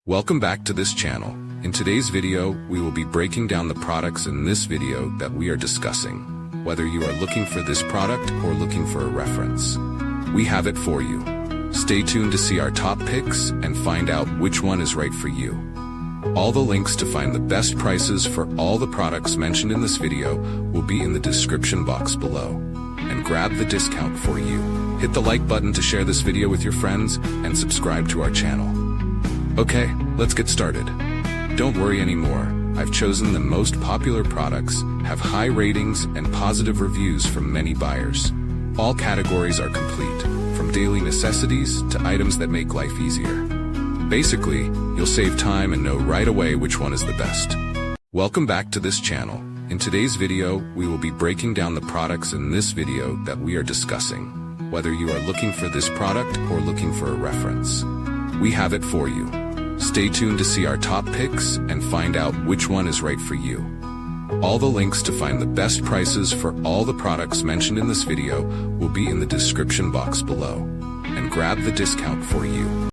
Welcome back to this channel. In today's video, we will be breaking down the products in this video that we are discussing. Whether you are looking for this product or looking for a reference, we have it for you. Stay tuned to see our top picks and find out which one is right for you. All the links to find the best prices for all the products mentioned in this video will be in the description box below. And grab the discount for you. Hit the like button to share this video with your friends and subscribe to our channel. Okay, let's get started. Don't worry anymore. I've chosen the most popular products, have high ratings and positive reviews from many buyers. All categories are complete, from daily necessities to items that make life easier. Basically, you'll save time and know right away which one is the best. Welcome back to this channel. In today's video, we will be breaking down the products in this video that we are discussing. Whether you are looking for this product or looking for a reference, we have it for you. Stay tuned to see our top picks and find out which one is right for you. All the links to find the best prices for all the products mentioned in this video will be in the description box below. And grab the discount for you.